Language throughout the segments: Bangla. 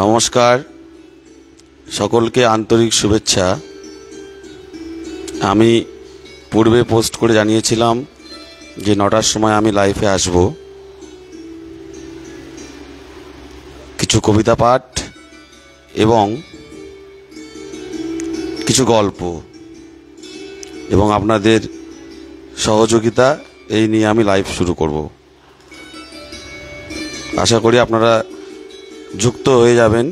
নমস্কার, সকলকে আন্তরিক শুভেচ্ছা। আমি পূর্বে পোস্ট করে জানিয়েছিলাম যে 9টার সময় আমি লাইভে আসব। কিছু কবিতা পাঠ এবং কিছু গল্প এবং আপনাদের সহযোগিতা এই নিয়ে আমি লাইভ শুরু করব। আশা করি আপনারা যুক্ত হয়ে যাবেন।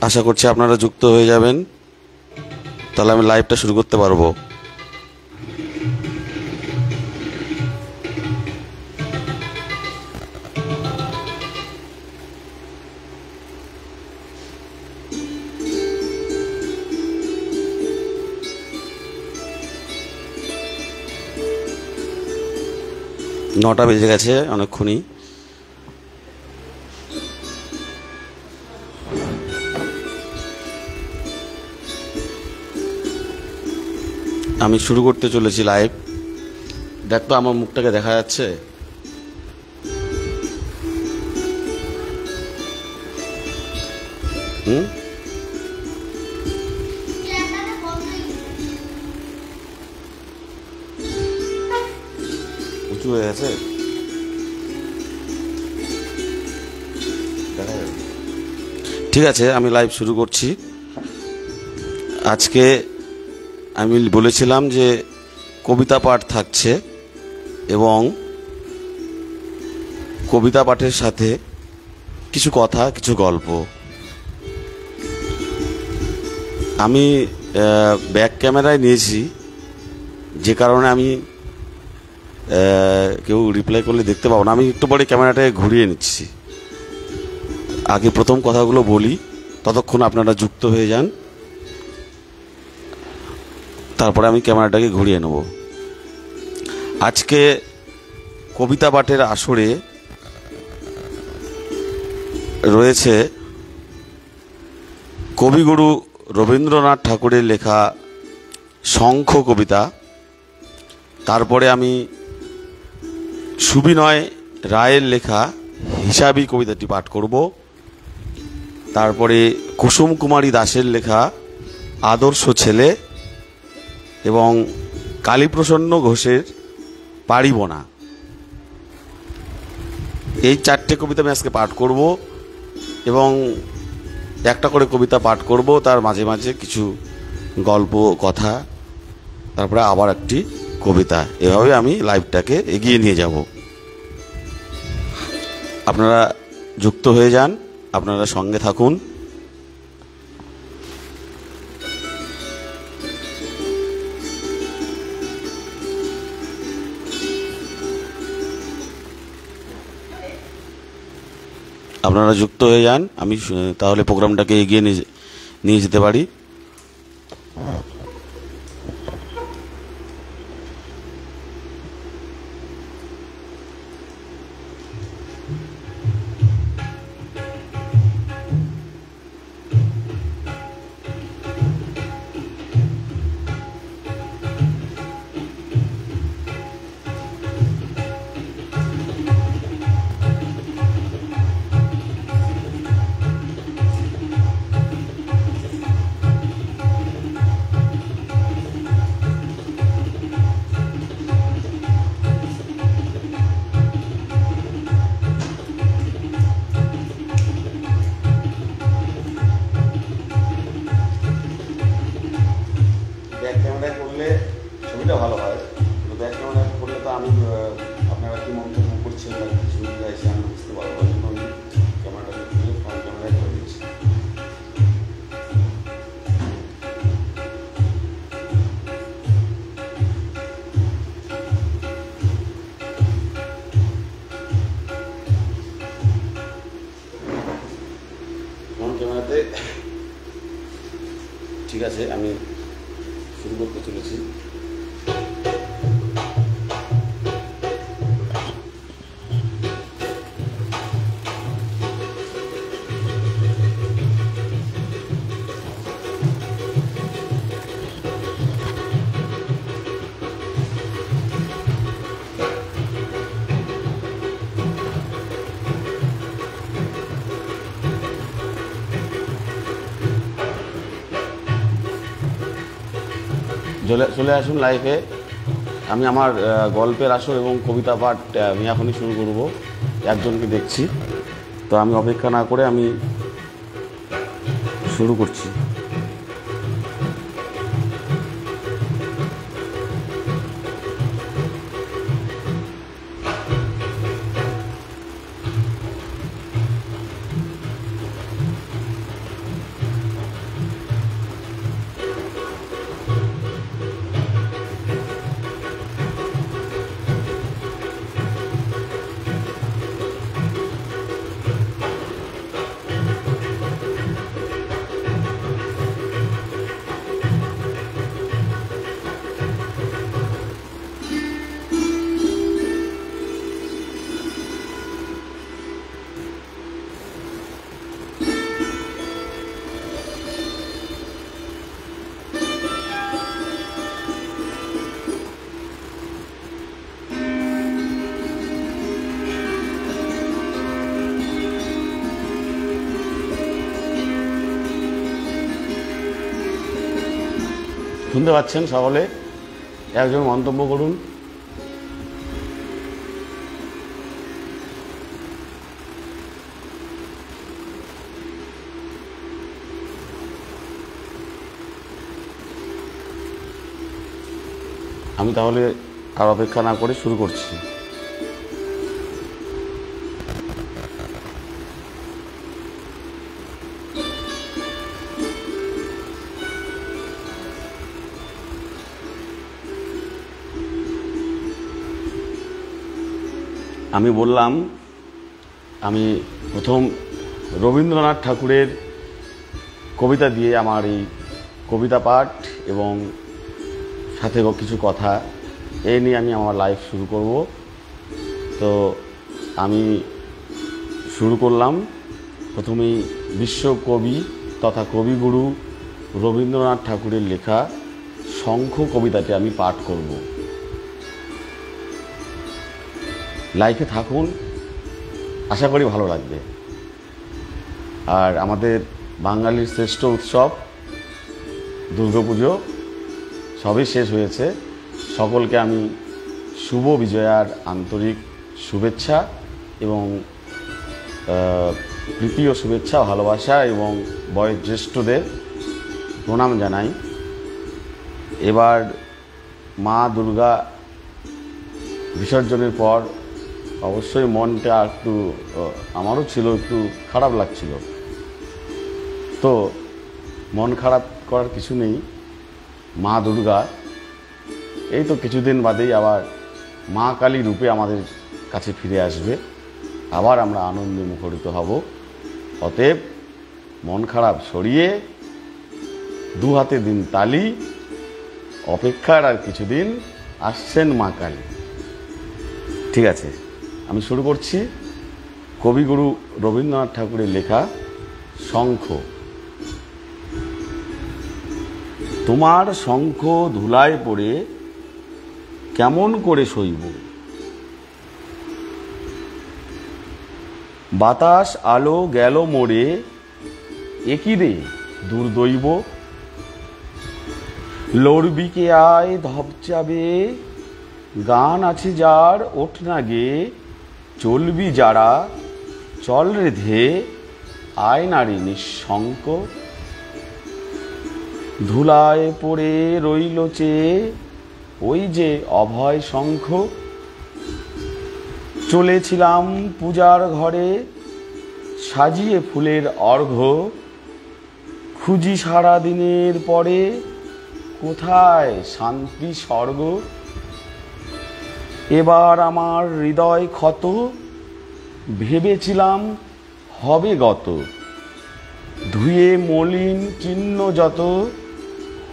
আশা করছি আপনারা যুক্ত হয়ে যাবেন, তাহলে আমি লাইভটা শুরু করতে পারবো। নটা বেজে গেছে অনেকক্ষণই। আমি শুরু করতে চলেছি লাইভ। দেখ তো আমার মুখটাকে দেখা যাচ্ছে? উঁচু হয়ে গেছে, ঠিক আছে। আমি লাইভ শুরু করছি। আজকে আমি বলেছিলাম যে কবিতা পাঠ থাকছে এবং কবিতা পাঠের সাথে কিছু কথা, কিছু গল্প। আমি ব্যাক ক্যামেরায় নিয়েছি, যে কারণে আমি কেউ রিপ্লাই করলে দেখতে পাবো না। আমি একটু পরে ক্যামেরাটাকে ঘুরিয়ে নিচ্ছি। আগে প্রথম কথাগুলো বলি, ততক্ষণ আপনারা যুক্ত হয়ে যান, তারপরে আমি ক্যামেরাটাকে ঘুরিয়ে নেব। আজকে কবিতা পাঠের আসরে রয়েছে কবিগুরু রবীন্দ্রনাথ ঠাকুরের লেখা শঙ্খ কবিতা। তারপরে আমি সুবিনয় রায়ের লেখা হিসাবী কবিতাটি পাঠ করব। তারপরে কুসুম কুমারী দাসের লেখা আদর্শ ছেলে এবং কালীপ্রসন্ন ঘোষের পারিব না। এই 4টে কবিতা আমি আজকে পাঠ করব এবং একটা করে কবিতা পাঠ করব, তার মাঝে মাঝে কিছু গল্প, কথা, তারপরে আবার একটি কবিতা। এভাবে আমি লাইভটাকে এগিয়ে নিয়ে যাব। আপনারা যুক্ত হয়ে যান, আপনারা সঙ্গে থাকুন। আপনারা যুক্ত হয়ে যান, আমি তাহলে প্রোগ্রামটাকে এগিয়ে নিয়ে যেতে পারি। ব্যাক ক্যামেরায় করলে ছবিটা ভালো হয়, কিন্তু ব্যাক ক্যামেরায় করলে তো আমি আপনারা কি মন্তব্য করছেন বা কি ছবি আছে আমি বুঝতে পারবো। ওই জন্য আমি ক্যামেরাটাকে খুলে ফ্রন্ট ক্যামেরায় করে দিচ্ছি। ফ্রন্ট ক্যামেরাতে ঠিক আছে, আমি শুরু করতে চলেছি। চলে আসুন লাইভে। আমি আমার গল্পের আসর এবং কবিতা পাঠ আমি এখনই শুরু করব। একজনকে দেখছি, তো আমি অপেক্ষা না করে আমি শুরু করছি। শুনতে পাচ্ছেন সকলে? একজন মন্তব্য করুন। আমি তাহলে আর অপেক্ষা না করে শুরু করছি। আমি বললাম, আমি প্রথম রবীন্দ্রনাথ ঠাকুরের কবিতা দিয়ে আমার এই কবিতা পাঠ এবং সাথে কিছু কথা এই নিয়ে আমি আমার লাইভ শুরু করব। তো আমি শুরু করলাম প্রথমেই বিশ্বকবি তথা কবিগুরু রবীন্দ্রনাথ ঠাকুরের লেখা শঙ্খ কবিতাটি আমি পাঠ করব। লাইভে থাকুন, আশা করি ভালো লাগবে। আর আমাদের বাঙালির শ্রেষ্ঠ উৎসব দুর্গাপুজো সবই শেষ হয়েছে। সকলকে আমি শুভ বিজয়ার আন্তরিক শুভেচ্ছা এবং প্রীতি ও শুভেচ্ছা, ভালোবাসা এবং বয়োজ্যেষ্ঠদের প্রণাম জানাই। এবার মা দুর্গা বিসর্জনের পর অবশ্যই মনটা একটু, আমারও ছিল, একটু খারাপ লাগছিল। তো মন খারাপ করার কিছু নেই। মা দুর্গা এই তো কিছুদিন বাদেই আবার মা কালী রূপে আমাদের কাছে ফিরে আসবে, আবার আমরা আনন্দে মুখরিত হব। অতএব মন খারাপ সরিয়ে দু হাতে দিন তালি, অপেক্ষার আর কিছুদিন, আসছেন মা কালী। ঠিক আছে, আমি শুরু করছি কবিগুরু রবীন্দ্রনাথ ঠাকুরের লেখা শঙ্খ। তোমার শঙ্খ ধুলায় পড়ে কেমন করে সইব, বাতাস আলো গেল মোড়ে, একই রে দুর্দৈব, লড়বিকে আয় ধপচাবে, গান আছে যার ওঠ না গে, চলবি যারা চল রে ধে, আয় নারী নিঃশঙ্ক, ধুলায় পড়ে রইল চেয়ে ওই যে অভয় শঙ্খ, চলেছিলাম পূজার ঘরে সাজিয়ে ফুলের অর্ঘ্য, খুঁজি সারা দিনের পরে কোথায় শান্তি স্বর্গ, এবার আমার হৃদয় ক্ষত, ভেবেছিলাম হবে গত, ধুয়ে মলিন চিহ্ন যত,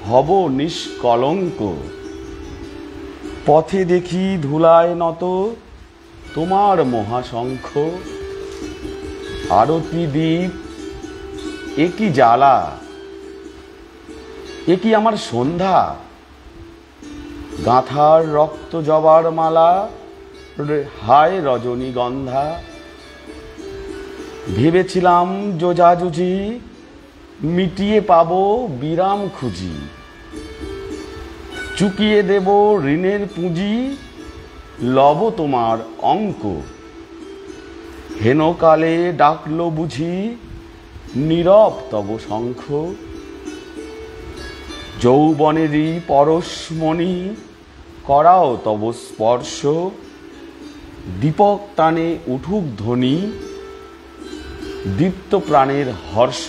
হব নিষ্কলঙ্ক, পথে দেখি ধুলায় নত তোমার মহাশঙ্খ, আরতি দ্বীপ একই জ্বালা, একই আমার সন্ধ্যা, গাঁথার রক্ত জবার মালা, হায় রজনীগন্ধা, ভেবেছিলাম যোজাজুজি মিটিয়ে পাবো বিরাম খুঁজি, চুকিয়ে দেব ঋণের পুঁজি, লব তোমার অঙ্ক। হেনকালে ডাকলো বুঝি, নীরব তব শঙ্খ। যৌবনেরই পরশমণি, করাও তব স্পর্শ। দীপক টানে উঠুক ধ্বনি, দীপ্ত প্রাণের হর্ষ।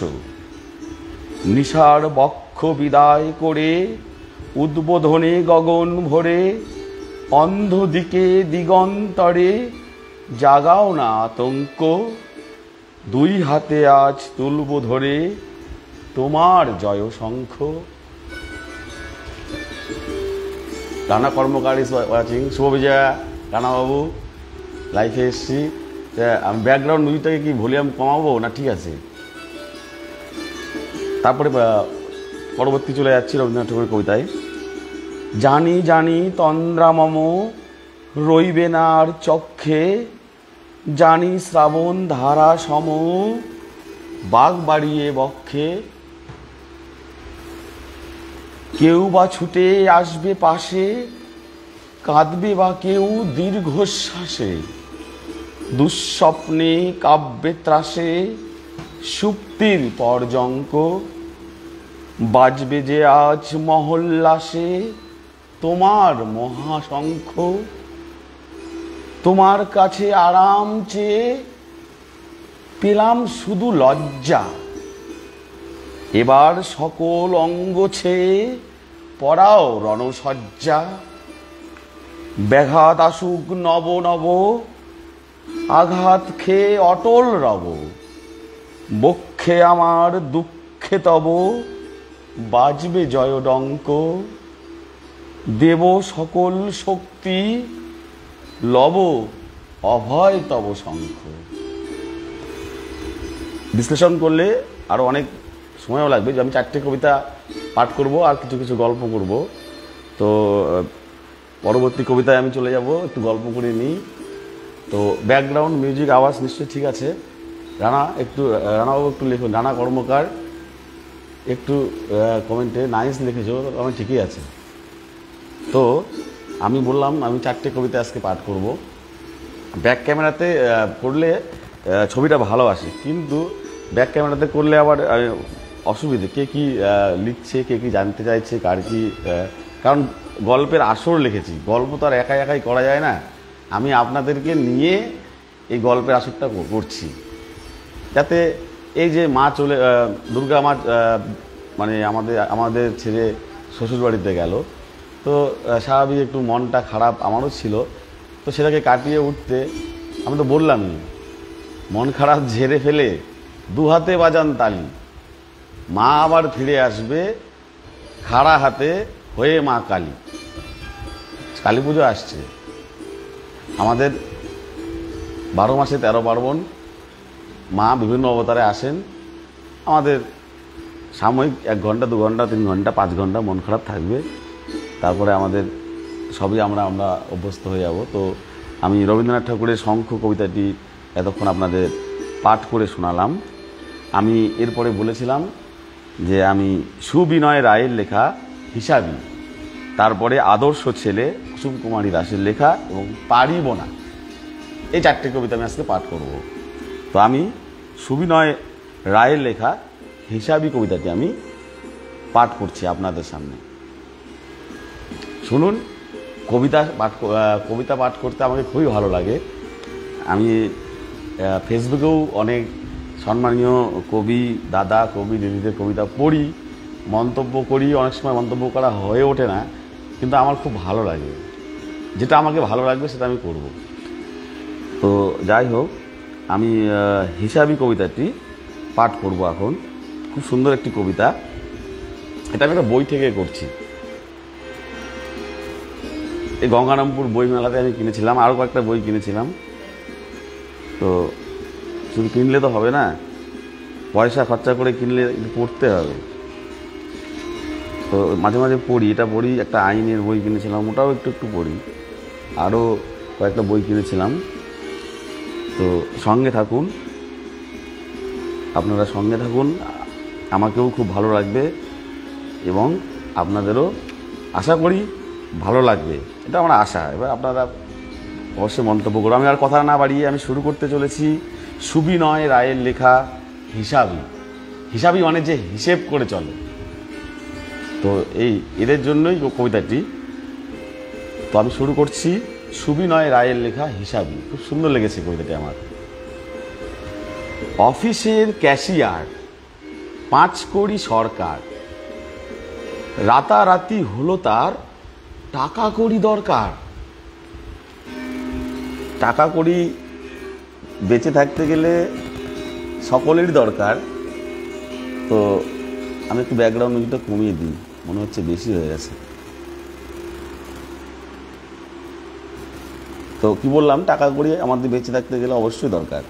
নিশার বক্ষ বিদায় করে, উদ্বোধনে গগন ভরে। অন্ধ দিকে দিগন্তরে, জাগাও না আতঙ্ক। দুই হাতে আজ তুলব ধরে, তোমার জয় শঙ্খ। রানা কর্মকার ইজ ওয়াচিং। শুভ বিজয়া রানাবাবু, লাইফে এসছি। আমি ব্যাকগ্রাউন্ড মিউজিকটাকে কি ভলিউম কমাবো না ঠিক আছে? তারপরে পরবর্তী চলে যাচ্ছি রবীন্দ্রনাথ ঠাকুরের কবিতায়। জানি জানি তন্দ্রা মম, রইবে না আর চক্ষে। জানি শ্রাবণ ধারা সম, বাগ বাড়িয়ে বক্ষে। কেউ বা ছুটে আসবে পাশে, কাঁদবে বা কেউ দীর্ঘশ্বাসে। দুঃস্বপ্নে কাব্যে ত্রাসে, সুপ্তির পর্যঙ্ক। বাজবে যে আজ মহল্লাসে, তোমার মহাশঙ্খ। তোমার কাছে আরাম চেয়ে, পেলাম শুধু লজ্জা। এবার সকল অঙ্গ ছেয়ে, পড়াও রণসজ্জা। ব্যাঘাত আসুক নব নব, আঘাত খেয়ে অটল রব। বক্ষে আমার দুঃখে তব, বাজবে জয়ডঙ্ক। দেব সকল শক্তি, লব অভয় তব শঙ্খ। বিশ্লেষণ করলে আরো অনেক সময়ও লাগবে, যে আমি 4টে কবিতা পাঠ করব আর কিছু কিছু গল্প করব। তো পরবর্তী কবিতায় আমি চলে যাব, একটু গল্প করে নিই। তো ব্যাকগ্রাউন্ড মিউজিক আওয়াজ নিশ্চয়ই ঠিক আছে? রানাবাবু একটু লিখুন, রানা কর্মকার একটু কমেন্টে নাইস লিখেছো, আমার ঠিকই আছে। তো আমি বললাম আমি 4টে কবিতা আজকে পাঠ করব। ব্যাক ক্যামেরাতে করলে ছবিটা ভালো আসে, কিন্তু ব্যাক ক্যামেরাতে করলে আবার অসুবিধে, কে কি লিখছে, কে কি জানতে চাইছে, কার কি। কারণ গল্পের আসর লিখেছি, গল্প তো আর একাই একাই করা যায় না। আমি আপনাদেরকে নিয়ে এই গল্পের আসরটা করছি, যাতে এই যে মা দুর্গা মা মানে আমাদের ছেড়ে শ্বশুরবাড়িতে গেল, তো স্বাভাবিক একটু মনটা খারাপ আমারও ছিল। তো সেটাকে কাটিয়ে উঠতে আমি তো বললামই, মন খারাপ ঝেড়ে ফেলে দু হাতে বাজান তালি। মা আবার ফিরে আসবে খাড়া হাতে হয়ে মা কালী। কালী পুজো আসছে, আমাদের 12 মাসে 13 পার্বণ। মা বিভিন্ন অবতারে আসেন। আমাদের সাময়িক 1 ঘন্টা 2 ঘন্টা 3 ঘন্টা 5 ঘন্টা মন খারাপ থাকবে, তারপরে আমাদের সবই আমরা অভ্যস্ত হয়ে যাব। তো আমি রবীন্দ্রনাথ ঠাকুরের শঙ্খ কবিতাটি এতক্ষণ আপনাদের পাঠ করে শোনালাম। আমি এরপরে বলেছিলাম যে আমি সুবিনয় রায়ের লেখা হিসাবী, তারপরে আদর্শ ছেলে কুসুম কুমারী দাসের লেখা এবং পারিব না, এই 4টে কবিতা আমি আজকে পাঠ করব। তো আমি সুবিনয় রায়ের লেখা হিসাবী কবিতাটি আমি পাঠ করছি আপনাদের সামনে, শুনুন। কবিতা পাঠ করতে আমাকে খুবই ভালো লাগে। আমি ফেসবুকেও অনেক সম্মানীয় কবি দাদা, কবি দিদিদের কবিতা পড়ি, মন্তব্য করি। অনেক সময় মন্তব্য করা হয়ে ওঠে না, কিন্তু আমার খুব ভালো লাগে। যেটা আমাকে ভালো লাগবে সেটা আমি করব। তো যাই হোক, আমি হিসাবী কবিতাটি পাঠ করব এখন। খুব সুন্দর একটি কবিতা, এটা আমি একটা বই থেকে করছি। এই গঙ্গারামপুর বই মেলাতে আমি কিনেছিলাম, আরও কয়েকটা বই কিনেছিলাম। তো শুধু কিনলে তো হবে না, পয়সা খরচা করে কিনলে পড়তে হবে। তো মাঝে মাঝে পড়ি, এটা পড়ি। একটা আইনের বই কিনেছিলাম, ওটাও একটু একটু পড়ি। আরও কয়েকটা বই কিনেছিলাম। তো সঙ্গে থাকুন, আপনারা সঙ্গে থাকুন, আমাকেও খুব ভালো লাগবে এবং আপনাদেরও আশা করি ভালো লাগবে, এটা আমার আশা। এবার আপনারা অবশ্যই মন্তব্য করুন। আমি আর কথা না বাড়িয়ে আমি শুরু করতে চলেছি সুবিনয় রায়ের লেখা হিসাবী। হিসাবী মানে যে হিসেব করে চলে, তো এদের জন্যই কবিতাটি। তো আমি শুরু করছি সুবিনয় রায়ের লেখা হিসাবী। খুব সুন্দর লেগেছে কবিতাটি আমার। অফিসের ক্যাশিয়ার, 5 কড়ি সরকার, রাতারাতি হলো তার টাকা কড়ি দরকার। টাকা কড়ি বেঁচে থাকতে গেলে সকলেরই দরকার। তো আমি একটু ব্যাকগ্রাউন্ড মিউজিকটা কমিয়ে দিই, মনে হচ্ছে বেশি হয়ে গেছে। তো কি বললাম, টাকা কড়ি আমাদের বেঁচে থাকতে গেলে অবশ্যই দরকার,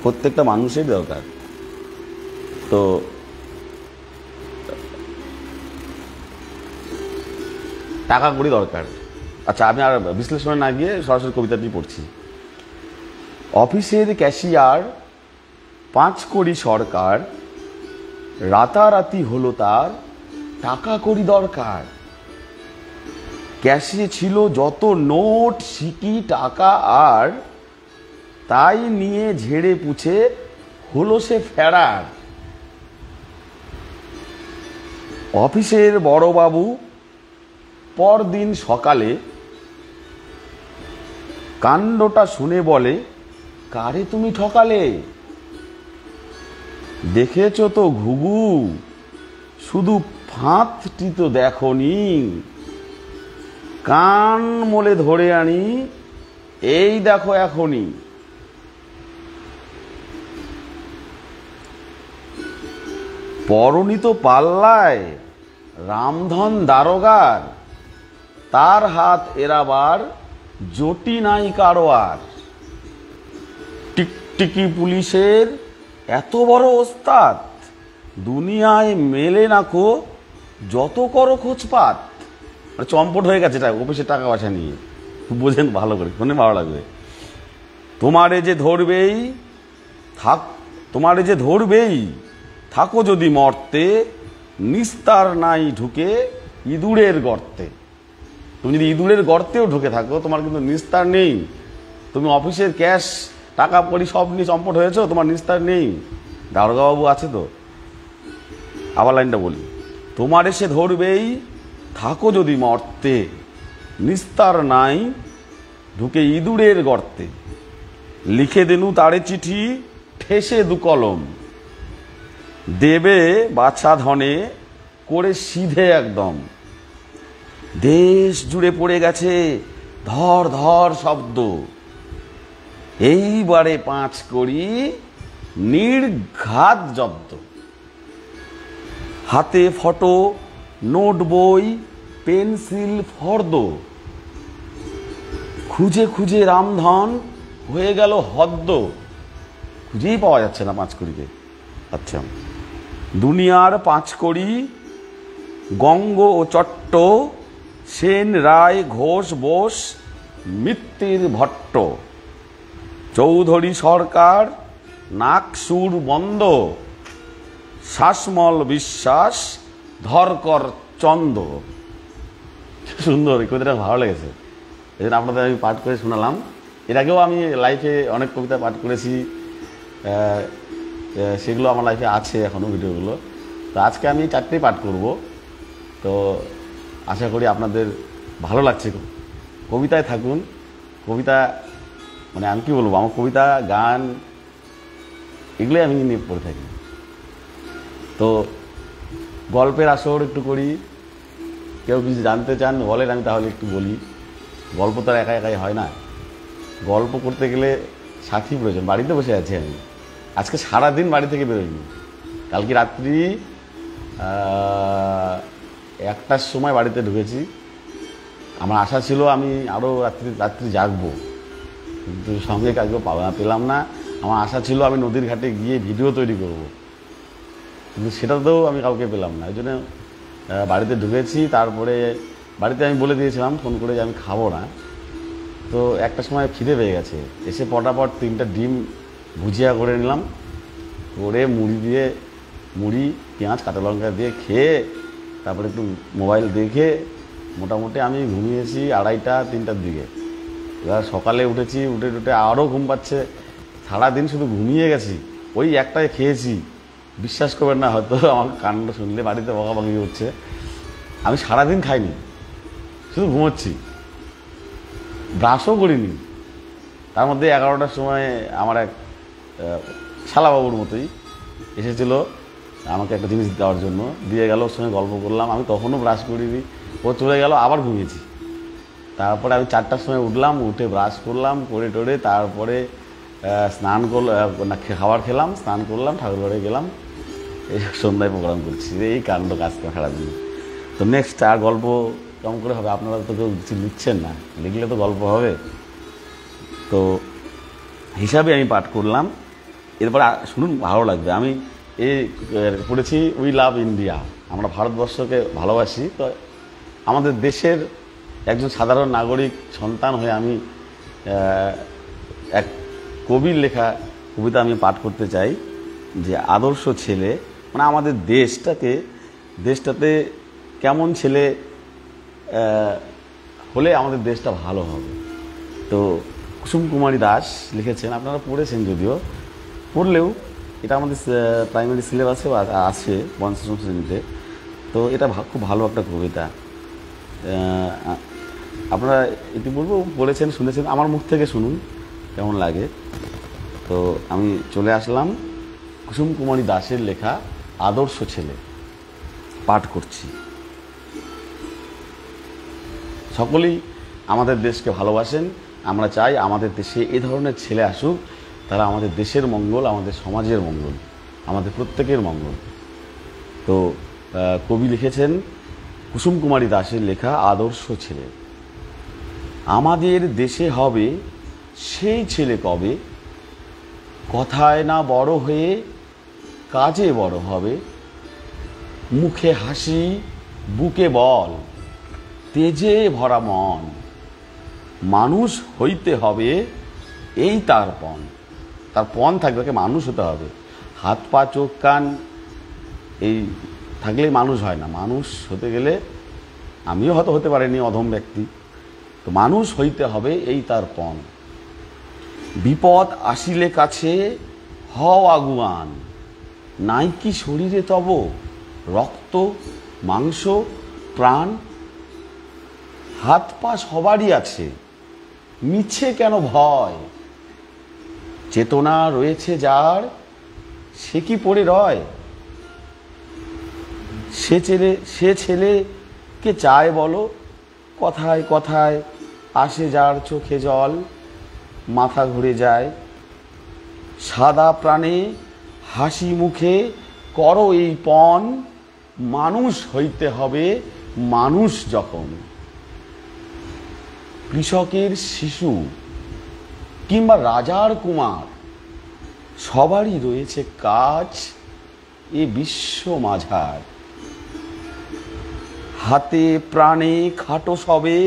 প্রত্যেকটা মানুষেরই দরকার। তো টাকা কড়ি দরকার। আচ্ছা, আমি আর বিশ্লেষণে না গিয়ে সরাসরি কবিতাটি পড়ছি। অফিসের ক্যাশিয়ার, 5 কড়ি সরকার, রাতারাতি হলো তার টাকা কড়ি দরকার। ক্যাশে ছিল যত নোট, সিকি, টাকা, আর তাই নিয়ে ঝেড়ে পুছে হলো সে ফেরার। অফিসের বড়বাবু পরদিন সকালে কাণ্ডটা শুনে বলে, কারে তুমি ঠকালে? দেখেছ তো ঘুঘু, শুধু ফাঁদটি তো দেখনি, কান মোলে ধরে আনি এই দেখো এখনই। পরনিত পাল্লায় রামধন দারোগার, তার হাত এরাবার জটি নাই কারোয়ার। টিকটিকি পুলিশের এত বড় ওস্তাদ, দুনিয়ায় মেলে নাকো যত করো খোঁজপাত। চম্পট হয়ে গেছে অফিসে টাকা পয়সা নিয়ে, বোঝেন ভালো করে, শুনে ভালো লাগবে। তোমারে যে ধরবেই থাকো যদি মর্তে, নিস্তার নাই ঢুকে ইঁদুরের গর্তে। তুমি যদি ইঁদুরের গর্তেও ঢুকে থাকো, তোমার কিন্তু নিস্তার নেই। তুমি অফিসের ক্যাশ, টাকা কড়ি সব নিয়ে চম্পট হয়েছো, তোমার নিস্তার নেই। দারোগাবাবু আছে তো। আবার লাইনটা বলি, তোমার এসে ধরবেই থাকো যদি মর্তে, নিস্তার নাই ঢুকে ইঁদুরের গর্তে। লিখে দেনু তারে চিঠি, ঠেসে 2 কলম, দেবে বাছা ধনে করে সিধে একদম। দেশ জুড়ে পড়ে গেছে ধর ধর শব্দ, এইবারে 5 কড়ি নির্ঘাত জব্দ। হাতে ফটো, নোট বই, পেন্সিল, ফর্দ, খুঁজে খুঁজে রামধন হয়ে গেল হদ্দ। খুঁজেই পাওয়া যাচ্ছে না 5 কড়িকে। আচ্ছা, দুনিয়ার 5 কড়ি গঙ্গ ও চট্ট, সেন রায় ঘোষ বোস মিত্তির ভট্ট। চৌধুরী সরকার নাকসুর বন্ধ, শ্বাসমল বিশ্বাস ধরকর চন্দ। সুন্দর, এই কবিতাটা ভালো লেগেছে, এই জন্য আপনাদের আমি পাঠ করে শোনালাম। এর আগেও আমি লাইফে অনেক কবিতা পাঠ করেছি, সেগুলো আমার লাইফে আছে এখনও ভিডিওগুলো। তো আজকে আমি 4টেই পাঠ করব। তো আশা করি আপনাদের ভালো লাগছে। কবিতায় থাকুন। কবিতা মানে আমি কি বলবো, আমার কবিতা, গান এগুলোই আমি নিয়ে পড়ে থাকি। তো গল্পের আসর একটু করি। কেউ কিছু জানতে চান বলেন, আমি তাহলে একটু বলি। গল্প তো আর একা একাই হয় না, গল্প করতে গেলে সাথী প্রয়োজন। বাড়িতে বসে আছি আমি, আজকে সারাদিন বাড়ি থেকে বেরোইনি। কালকে রাত্রি 1টার সময় বাড়িতে ঢুকেছি। আমার আশা ছিল আমি আরও রাত্রি জাগবো, কিন্তু সঙ্গে কাউকে পেলাম না। আমার আশা ছিল আমি নদীর ঘাটে গিয়ে ভিডিও তৈরি করব, কিন্তু সেটাতেও আমি কাউকে পেলাম না। ওই জন্য বাড়িতে ঢুকেছি। তারপরে বাড়িতে আমি বলে দিয়েছিলাম ফোন করে যে আমি খাবো না। তো 1টার সময় খিদে পেয়ে গেছে, এসে পটাপট 3টা ডিম ভুজিয়া করে নিলাম, করে মুড়ি, পেঁয়াজ, কাঁচা লঙ্কা দিয়ে খেয়ে তারপরে একটু মোবাইল দেখে মোটামুটি আমি ঘুমিয়েছি 2:30-3টার দিকে। এবার সকালে উঠেছি, উঠে আরও ঘুম পাচ্ছে, সারাদিন শুধু ঘুমিয়ে গেছি। ওই একটাই খেয়েছি, বিশ্বাস করবেন না, হয়তো আমার কাণ্ড শুনলে বাড়িতে বকাবকি হচ্ছে, আমি সারাদিন খাইনি, শুধু ঘুমোচ্ছি, ব্রাশও করিনি। তার মধ্যে 11টার সময় আমার এক শালাবাবুর মতোই এসেছিল আমাকে একটা জিনিস দেওয়ার জন্য, দিয়ে গেল, ওর সঙ্গে গল্প করলাম, আমি তখনও ব্রাশ করিনি, ও চলে গেল, আবার ঘুমিয়েছি। তারপরে আমি 4টার সময় উঠলাম, উঠে ব্রাশ করলাম, করে টোরে তারপরে স্নান করলাম, খাবার খেলাম, স্নান করলাম, ঠাকুরঘরে গেলাম, এই সন্ধ্যায় প্রোগ্রাম করছি। এই কাণ্ড কাজ সারাদিন। তো নেক্সট আর গল্প কেমন করে হবে? আপনারা তো কেউ কিছু লিখছেন না, লিখলে তো গল্প হবে। তো হিসাবে আমি পাঠ করলাম, এরপরে শুনুন, ভালো লাগবে। আমি পড়েছি উই লাভ ইন্ডিয়া, আমরা ভারতবর্ষকে ভালোবাসি। তো আমাদের দেশের একজন সাধারণ নাগরিক সন্তান হয়ে আমি এক কবির লেখা কবিতা আমি পাঠ করতে চাই, যে আদর্শ ছেলে, মানে আমাদের দেশটাতে কেমন ছেলে হলে আমাদের দেশটা ভালো হবে। তো কুসুম কুমারী দাস লিখেছেন, আপনারা পড়েছেন যদিও, পড়লেও এটা আমাদের প্রাইমারি সিলেবাসেও আছে ৫ম শ্রেণীতে। তো এটা খুব ভালো একটা কবিতা, আপনারা ইতিপূর্বেও পড়েছেন, শুনেছেন, আমার মুখ থেকে শুনুন কেমন লাগে। তো আমি চলে আসলাম, কুসুম কুমারী দাসের লেখা আদর্শ ছেলে পাঠ করছি। সকলেই আমাদের দেশকে ভালোবাসেন, আমরা চাই আমাদের দেশে এই ধরনের ছেলে আসুক, তারা আমাদের দেশের মঙ্গল, আমাদের সমাজের মঙ্গল, আমাদের প্রত্যেকের মঙ্গল। তো কবি লিখেছেন, কুসুম কুমারী দাসের লেখা আদর্শ ছেলে। আমাদের দেশে হবে সেই ছেলে কবে, কথায় না বড় হয়ে কাজে বড় হবে, মুখে হাসি বুকে বল, তেজে ভরা মন, মানুষ হইতে হবে এই তার পণ। তার পণ থাকবে, তাকে মানুষ হতে হবে। হাত পা চোখ কান এই থাকলেই মানুষ হয় না, মানুষ হতে গেলে, আমিও হয়তো হতে পারিনি, অধম ব্যক্তি, তো মানুষ হইতে হবে এই তার পণ। বিপদ আসিলে কাছে হও আগুয়ান, নাই কি শরীরে তব রক্ত মাংস প্রাণ, হাত পা সবারই আছে, মিছে কেন ভয়, চেতনা রয়েছে যার সে কি পড়ে রয়, সে ছেলেকে চায় বলো, কথায় কথায় আসে যার চোখে জল, মাথা ঘুরে যায়, সাদা প্রাণে হাসি মুখে করো এই পণ, মানুষ হইতে হবে মানুষ যখন। কৃষকের শিশু কিংবা রাজার কুমার, সবারই রয়েছে কাজ এ বিশ্ব মাঝার, হাতে প্রাণে খাটো সবে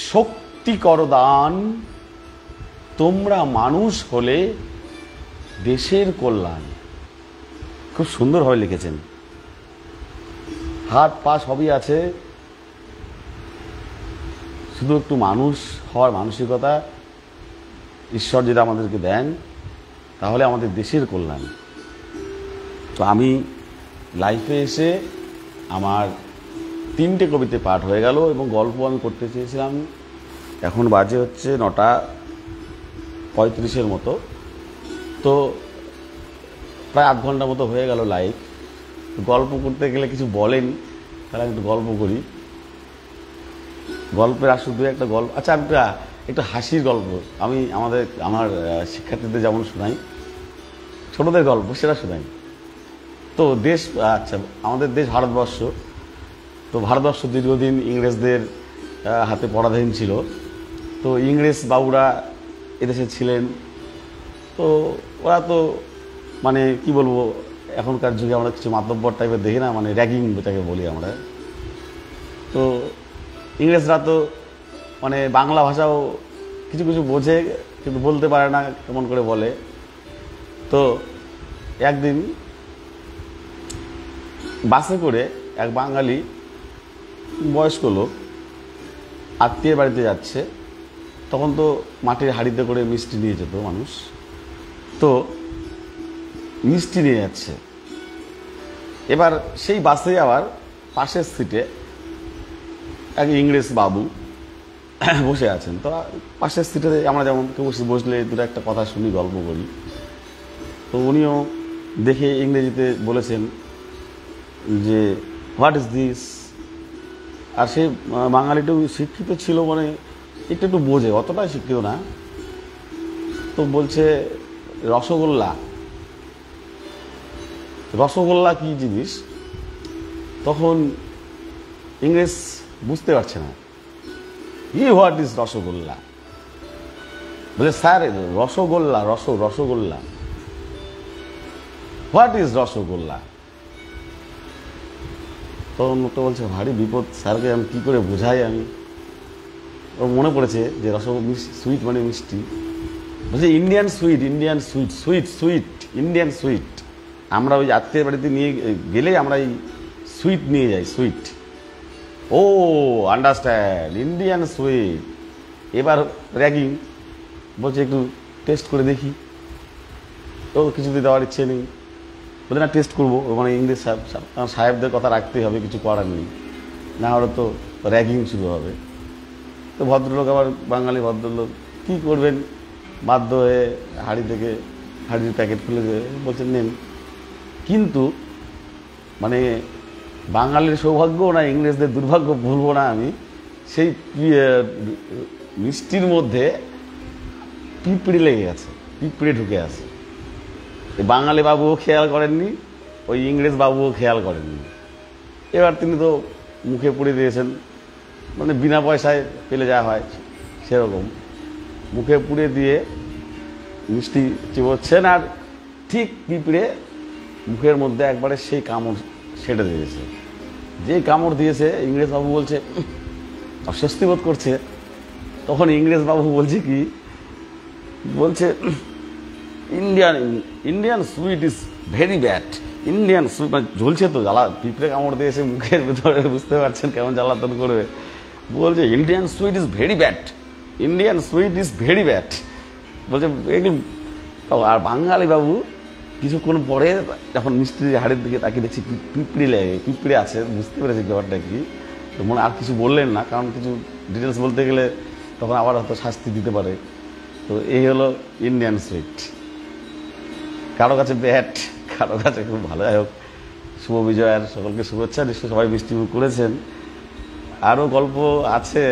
শক্তি কর দান, তোমরা মানুষ হলে দেশের কল্যাণ। খুব সুন্দরভাবে লিখেছেন, হাত পা সবই আছে, শুধু একটু মানুষ হওয়ার মানসিকতা ঈশ্বর যদি আমাদেরকে দেন, তাহলে আমাদের দেশের কল্যাণ। তো আমি লাইফে এসে আমার 3টে কবিতা পাঠ হয়ে গেল, এবং গল্প আমি করতে চেয়েছিলাম। এখন বাজে হচ্ছে 9:35 মতো, তো প্রায় 8 ঘন্টা মতো হয়ে গেল লাইভ। গল্প করতে গেলে কিছু বলেন, তাহলে আমি একটু গল্প করি। গল্পের আসলে 2-1টা গল্প, আচ্ছা আমি একটা হাসির গল্প আমি আমার শিক্ষার্থীদের যেমন শোনাই, ছোটদের গল্প সেটা শোনাই। তো আচ্ছা, আমাদের দেশ ভারতবর্ষ। তো ভারতবর্ষ দীর্ঘদিন ইংরেজদের হাতে পরাধীন ছিল। তো ইংরেজ বাবুরা এদেশে ছিলেন। তো ওরা তো মানে কি বলবো, এখনকার যুগে আমরা কিছু মাতব্বর টাইপের দেখি না, মানে র্যাগিং যেটাকে বলি আমরা। তো ইংরেজরা তো মানে বাংলা ভাষাও কিছু কিছু বোঝে, কিন্তু বলতে পারে না, কেমন করে বলে। তো একদিন বাসে করে এক বাঙালি বয়স্ক লোক আত্মীয়ের বাড়িতে যাচ্ছে, তখন তো মাটির হাঁড়িতে করে মিষ্টি নিয়ে যেত মানুষ, তো মিষ্টি নিয়ে যাচ্ছে। এবার সেই বাসে আবার পাশের সিটে এক ইংরেজ বাবু বসে আছেন। তো পাশের সিটে আমরা যেমন কেউ বসলে দুটো একটা কথা শুনি, গল্প করি, তো উনিও দেখে ইংরেজিতে বলেছেন যে হোয়াট ইজ দিস। আর সে বাঙালিটাও শিক্ষিত ছিল, মানে একটু একটু বোঝে, অতটাই শিক্ষিত না। তো বলছে রসগোল্লা। রসগোল্লা কি জিনিস তখন ইংরেজ বুঝতে পারছে না। What is rasgulla? বলে sir rasgulla, rasgulla. What is rasgulla? তখন তো বলছে ভারী বিপদ, স্যারকে আমি কী করে বোঝাই। আমি ওর মনে পড়েছে যে রসগোল্লা সুইট মানে মিষ্টি। বলছে Indian sweet, Indian sweet, sweet sweet Indian sweet. আমরা ওই আত্মীয়ের বাড়িতে নিয়ে গেলে আমরা এই সুইট নিয়ে যাই, সুইট। ও আন্ডারস্ট্যান্ড, ইন্ডিয়ান সুইট। এবার র্যাগিং, বলছে একটু টেস্ট করে দেখি। তো কিছুতে দেওয়ার ইচ্ছে নেই, বলছে না টেস্ট করবো। মানে ইংরেজ সাহেবদের কথা রাখতেই হবে, কিছু করার নেই, না হলে তো র্যাগিং শুরু হবে। তো ভদ্রলোক, আবার বাঙালি ভদ্রলোক, কী করবেন, বাধ্য হয়ে হাঁড়ি থেকে হাঁড়ির প্যাকেট খুলে বলছেন নেন। কিন্তু মানে বাঙালির সৌভাগ্য না ইংরেজদের দুর্ভাগ্য ভুলবো না আমি, সেই মিষ্টির মধ্যে পিঁপড়ে লেগে গেছে, পিঁপড়ে ঢুকে আছে। বাঙালি বাবুও খেয়াল করেননি, ওই ইংরেজ বাবুও খেয়াল করেননি। এবার তিনি তো মুখে পুড়ে দিয়েছেন, মানে বিনা পয়সায় পেলে যা হয় সেরকম মুখে পুড়ে দিয়ে মিষ্টি চিবোচ্ছেন। আর ঠিক পিঁপড়ে মুখের মধ্যে একবারে সেই কামড় সেটে দিয়েছে। যেই কামড় দিয়েছে ইংরেজ বাবু বলছে অস্বস্তি বোধ করছে। তখন ইংরেজ বাবু বলছে কি, বলছে Indian sweet is very bad. Indian sweet মানে ঝুলছে তো, জ্বালা, পিঁপড়ে কামড় দিয়েছে মুখের ভেতরে, বুঝতে পারছেন কেমন জ্বালাতন করবে। বলছে Indian sweet is very bad, Indian sweet is very bad. বলছে এগুলো। আর বাঙালি বাবু কিছুক্ষণ পরে যখন মিস্ত্রির হাড়ের দিকে তাকে দেখছি পিঁপড়ে আছে, বুঝতে পেরেছি ব্যাপারটা কি। তো মনে আর কিছু বললেন না, কারণ কিছু ডিটেলস বলতে গেলে তখন আবার হয়তো শাস্তি দিতে পারে। তো এই হলো ইন্ডিয়ান সুইট। কারো কাছে ব্যাট, কারো কাছে খুব ভালো। যাই হোক, শুভ বিজয়ার সকলকে শুভেচ্ছা। নিশ্চয়ই সবাই মিষ্টি মুখ করেছেন। আরও গল্প আছে,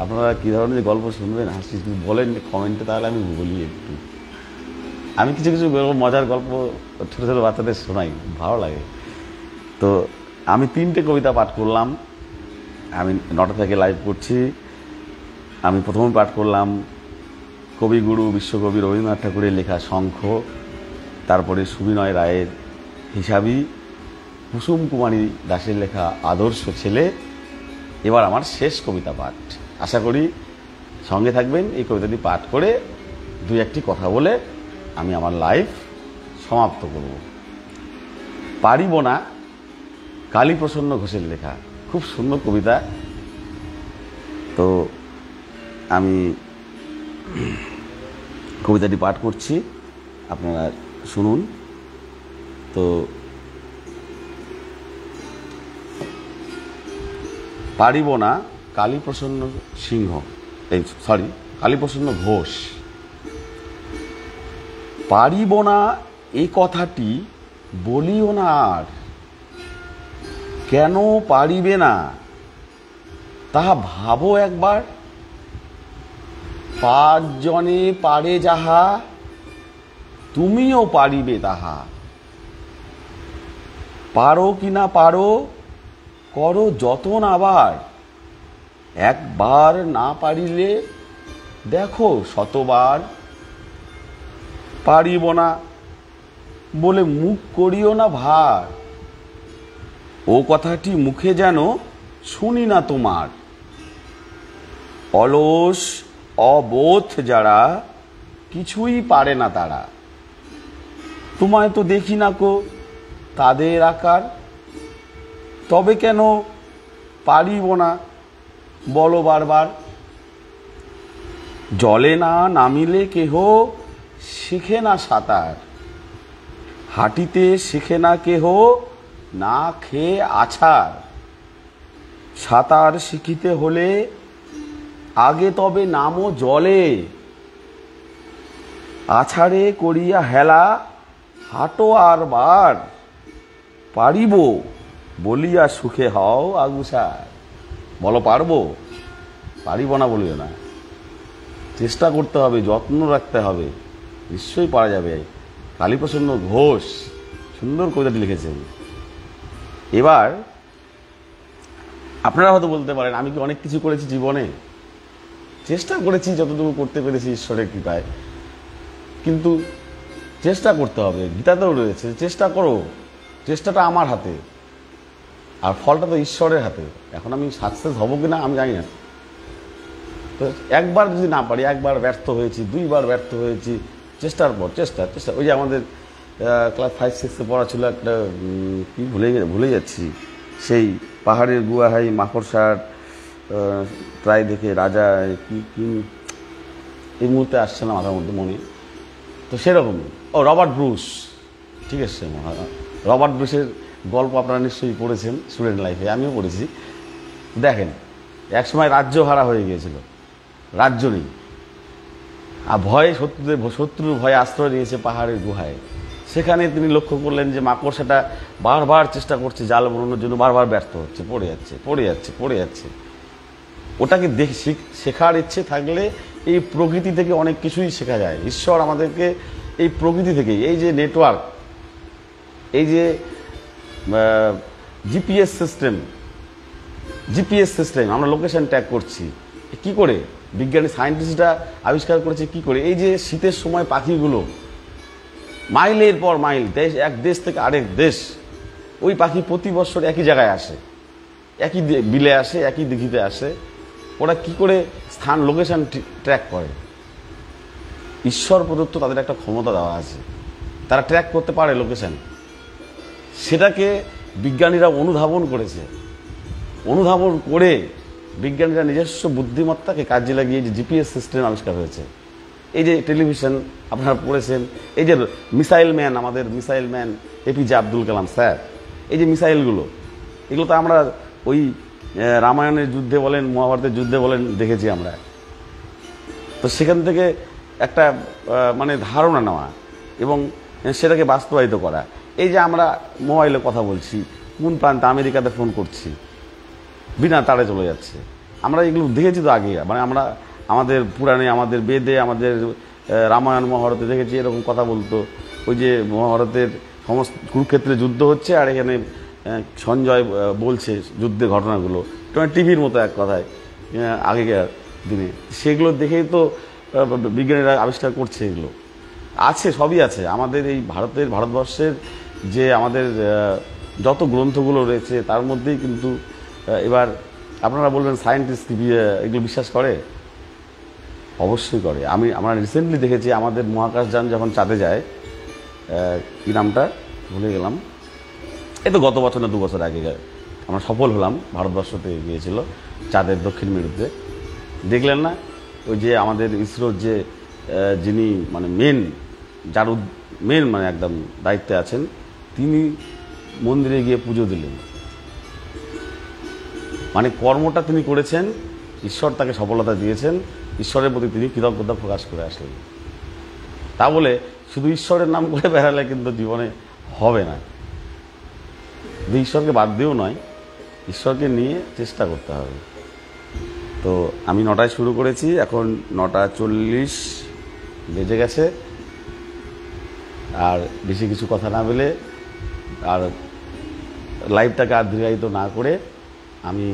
আপনারা কী ধরনের গল্প শুনবেন হাসি বলেন কমেন্টে, তাহলে আমি বলি একটু। আমি কিছু কিছু মজার গল্প ছোটো ছোটো বাচ্চাদের শোনাই, ভালো লাগে। তো আমি 3টে কবিতা পাঠ করলাম। আমি 9টা থেকে লাইভ করছি। আমি প্রথমে পাঠ করলাম কবিগুরু বিশ্বকবি রবীন্দ্রনাথ ঠাকুরের লেখা শঙ্খ, তারপরে সুবিনয় রায়ের হিসাবি, কুসুম কুমারী দাসের লেখা আদর্শ ছেলে। এবার আমার শেষ কবিতা পাঠ। আশা করি সঙ্গে থাকবেন। এই কবিতাটি পাঠ করে 2-1টি কথা বলে আমি আমার লাইভ সমাপ্ত করব। পারিব না, কালীপ্রসন্ন ঘোষের লেখা, খুব সুন্দর কবিতা। তো আমি কবিতাটি পাঠ করছি, আপনারা শুনুন। তো পারিব না, কালীপ্রসন্ন সিংহ, কালীপ্রসন্ন ঘোষ। পারিব না এই কথাটি বলিও না আর, কেন পারিবে না তাহা ভাবো একবার। 5 জনে পারে যাহা, তুমিও পারিবে তাহা। পারো কি না পারো, করো যতন আবার। একবার না পারিলে দেখো শতবার। পারিব না বলে মুখ করিও না ভার, ও কথাটি মুখে যেন শুনি না তোমার। অলস অবোধ যারা, কিছুই পারে না তারা। তোমায় তো দেখি না কো তাদের আকার। তবে কেন পারিব না বলো বারবার, জলে না নামিলে কেহ শিখে না সাঁতার, হাঁটিতে শিখে না কেহ না খেয়ে আছাড়, সাঁতার শিখিতে হলে আগে তবে নামো জলে, আছাড়ে করিয়া হেলা হাঁটো আর বার, পারিব বলিয়া সুখে হও আগুসার। বলো পারবো, পারিব না বলিও না, চেষ্টা করতে হবে, যত্ন রাখতে হবে, নিশ্চয়ই পারা যাবে। কালীপ্রসন্ন ঘোষ সুন্দর কবিতাটি লিখেছেন। এবার আপনারা হয়তো বলতে পারেন, আমি কি অনেক কিছু করেছি জীবনে? চেষ্টা করেছি যতটুকু করতে পেরেছি ঈশ্বরের কৃপায়, কিন্তু চেষ্টা করতে হবে। গীতাতেও রয়েছে চেষ্টা করো, চেষ্টাটা আমার হাতে, আর ফলটা তো ঈশ্বরের হাতে। এখন আমি সাকসেস হব কিনা আমি জানি না। তো একবার যদি না পারি, একবার ব্যর্থ হয়েছি, দুইবার ব্যর্থ হয়েছি, চেষ্টার পর চেষ্টা চেষ্টা। ওই যে আমাদের ক্লাস 5-6 পড়া ছিল একটা, কি ভুলে যাচ্ছি, সেই পাহাড়ের গুয়াহাই মাকড়সার প্রায় দেখে রাজা, কি কি এই মুহূর্তে আসছে না মাথার মধ্যে মনে। তো সেরকম রবার্ট ব্রুস, ঠিক আছে, রবার্ট ব্রুসের গল্প আপনারা নিশ্চয়ই পড়েছেন স্টুডেন্ট লাইফে, আমিও পড়েছি। দেখেন, একসময় রাজ্য হারা হয়ে গিয়েছিল, রাজ্য নেই, আর ভয়ে শত্রুর ভয়ে আশ্রয় নিয়েছে পাহাড়ের গুহায়। সেখানে তিনি লক্ষ্য করলেন যে মাকড়সাটা বারবার চেষ্টা করছে জাল বানানোর জন্য, বারবার ব্যর্থ হচ্ছে, পড়ে যাচ্ছে। ওটাকে শেখার ইচ্ছে থাকলে এই প্রকৃতি থেকে অনেক কিছুই শেখা যায়। ঈশ্বর আমাদেরকে এই প্রকৃতি থেকেই, এই যে নেটওয়ার্ক, এই যে জিপিএস সিস্টেম আমরা লোকেশন ট্যাগ করছি, কি করে বিজ্ঞানী সায়েন্টিস্টরা আবিষ্কার করেছে, কি করে এই যে শীতের সময় পাখিগুলো মাইলের পর মাইল, এক দেশ থেকে আরেক দেশ, ওই পাখি প্রতি বছর একই জায়গায় আসে, একই বিলে আসে, একই দিঘিতে আসে। ওরা কি করে স্থান লোকেশন ট্র্যাক করে? ঈশ্বর প্রদত্ত তাদের একটা ক্ষমতা দেওয়া আছে, তারা ট্র্যাক করতে পারে লোকেশন। সেটাকে বিজ্ঞানীরা অনুধাবন করেছে, অনুধাবন করে বিজ্ঞানীরা নিজস্ব বুদ্ধিমত্তাকে কাজে লাগিয়ে যে জিপিএস সিস্টেম আবিষ্কার হয়েছে। এই যে টেলিভিশন আপনারা পড়েছেন, এই যে মিসাইল ম্যান, আমাদের missile man APJ Abdul Kalam sir, এই যে মিসাইলগুলো, এগুলো তো আমরা ওই রামায়ণের যুদ্ধে বলেন, মহাভারতের যুদ্ধে বলেন দেখেছি আমরা। তো সেখান থেকে একটা মানে ধারণা নেওয়া এবং সেটাকে বাস্তবায়িত করা। এই যে আমরা মোবাইলে কথা বলছি, কোন প্রান্তে আমেরিকাতে ফোন করছি, বিনা তারে চলে যাচ্ছে। আমরা এগুলো দেখেছি তো আগে, মানে আমরা আমাদের পুরাণে, আমাদের বেদে, আমাদের রামায়ণ মহাভারতে দেখেছি এরকম কথা বলতো। ওই যে মহাভারতের সমস্ত কুরুক্ষেত্রে যুদ্ধ হচ্ছে, আর এখানে সঞ্জয় বলছে যুদ্ধের ঘটনাগুলো, টিভির মতো এক কথায় আগেকার দিনে। সেগুলো দেখেই তো বিজ্ঞানীরা আবিষ্কার করছে। এগুলো আছে, সবই আছে আমাদের এই ভারতবর্ষের যে আমাদের যত গ্রন্থগুলো রয়েছে তার মধ্যেই কিন্তু। এবার আপনারা বলবেন সায়েন্টিস্ট এগুলো বিশ্বাস করে? অবশ্যই করে। আমরা রিসেন্টলি দেখেছি আমাদের মহাকাশযান যখন চাঁদে যায়, কি নামটা ভুলে গেলাম, এই তো গত বছর না 2 বছর আগে আমরা সফল হলাম, ভারতবর্ষ থেকে গিয়েছিল চাঁদের দক্ষিণ মেরুতে। দেখলেন না ওই যে আমাদের ইসরোর যে যিনি মানে মেন মানে একদম দায়িত্বে আছেন, তিনি মন্দিরে গিয়ে পুজো দিলেন। মানে কর্মটা তিনি করেছেন, ঈশ্বর তাকে সফলতা দিয়েছেন, ঈশ্বরের প্রতি তিনি কৃতজ্ঞতা প্রকাশ করে আসলেন। তা বলে শুধু ঈশ্বরের নাম করে বেড়ালে কিন্তু জীবনে হবে না। ঈশ্বরকে বাদ দিয়েও নয়, ঈশ্বরকে নিয়ে চেষ্টা করতে হবে। তো আমি 9টায় শুরু করেছি, এখন 9:40 বেজে গেছে। আর বেশি কিছু কথা না বলে আর লাইভটাকে আর দীর্ঘায়িত না করে আমি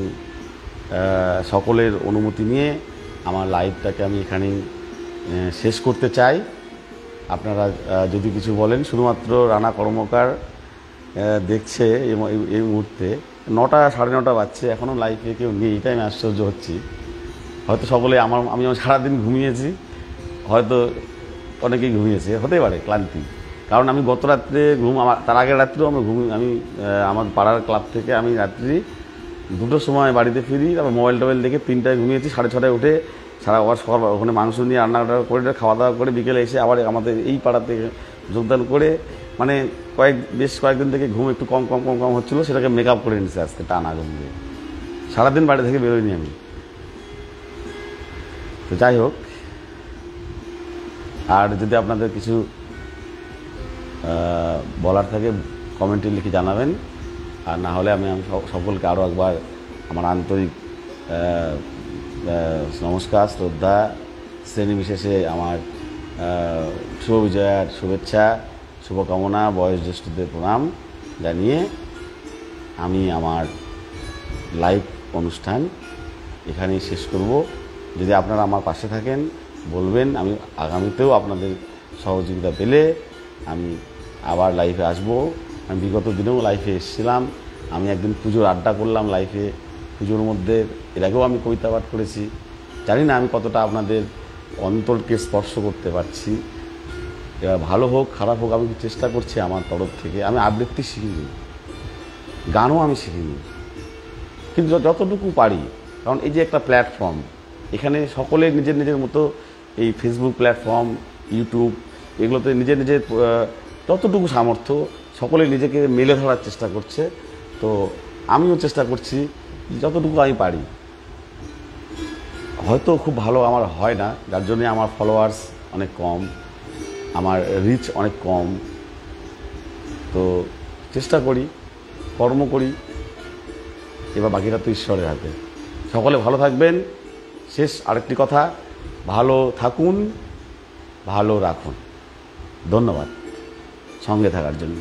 সকলের অনুমতি নিয়ে আমার লাইভটাকে আমি এখানেই শেষ করতে চাই। আপনারা যদি কিছু বলেন, শুধুমাত্র রানা কর্মকার দেখছে এই মুহূর্তে 9টা 9:30 বাজছে, এখনও লাইভে কেউ নেই, এটাই আমি আশ্চর্য হচ্ছি। হয়তো সকলে আমি সারাদিন ঘুমিয়েছি, হয়তো অনেকেই ঘুমিয়েছে, হতে পারে ক্লান্তি। কারণ আমি গত রাত্রে তার আগের রাত্রেও আমি আমার পাড়ার ক্লাব থেকে আমি রাত্রি 2টোর সময় বাড়িতে ফিরি, তারপর মোবাইল টোবাইল দেখে 3টায় ঘুমিয়েছি, 6:30টায় উঠে সারা সকাল ওখানে মাংস নিয়ে রান্না করে খাওয়া দাওয়া করে বিকেলে এসে আবার আমাদের এই পাড়াতে যোগদান করে মানে বেশ কয়েকদিন থেকে ঘুম একটু কম হচ্ছিলো, সেটাকে মেকআপ করে নিচ্ছে আজকে টানা ঘুম দিয়ে। সারাদিন বাড়ি থেকে বেরোয়নি আমি। তো যাই হোক, আর যদি আপনাদের কিছু বলার থাকে কমেন্টে লিখে জানাবেন, আর না হলে আমি সকলকে আরও একবার আমার আন্তরিক নমস্কার, শ্রদ্ধা, শ্রেণী বিশেষে আমার শুভ বিজয়ার শুভেচ্ছা, শুভকামনা, বয়োজ্যেষ্ঠদের জ্যেষ্ঠদের প্রণাম জানিয়ে আমি আমার লাইভ অনুষ্ঠান এখানেই শেষ করব। যদি আপনারা আমার পাশে থাকেন বলবেন, আমি আগামীতেও আপনাদের সহযোগিতা পেলে আমি আবার লাইভে আসব। আমি বিগত দিনেও লাইভে এসেছিলাম, আমি একদিন পুজোর আড্ডা করলাম লাইভে, পুজোর মধ্যে এর আগেও আমি কবিতা পাঠ করেছি। জানি না আমি কতটা আপনাদের অন্তরকে স্পর্শ করতে পারছি। এবার ভালো হোক খারাপ হোক আমি চেষ্টা করছি আমার তরফ থেকে। আমি আবৃত্তি শিখিনি, গানও আমি শিখিনি, কিন্তু যতটুকু পারি, কারণ এই যে একটা প্ল্যাটফর্ম, এখানে সকলে নিজের নিজের মতো এই ফেসবুক প্ল্যাটফর্ম, ইউটিউব, এগুলোতে নিজের নিজের যতটুকু সামর্থ্য সকলে নিজেকে মেলে ধরার চেষ্টা করছে। তো আমিও চেষ্টা করছি যতটুকু আমি পারি। হয়তো খুব ভালো আমার হয় না, যার জন্যে আমার ফলোয়ার্স অনেক কম, আমার রিচ অনেক কম। তো চেষ্টা করি, কর্ম করি, এবার বাকিটা তো ঈশ্বরের হাতে। সকলে ভালো থাকবেন। শেষ আরেকটি কথা, ভালো থাকুন, ভালো রাখুন। ধন্যবাদ সঙ্গে থাকার জন্য।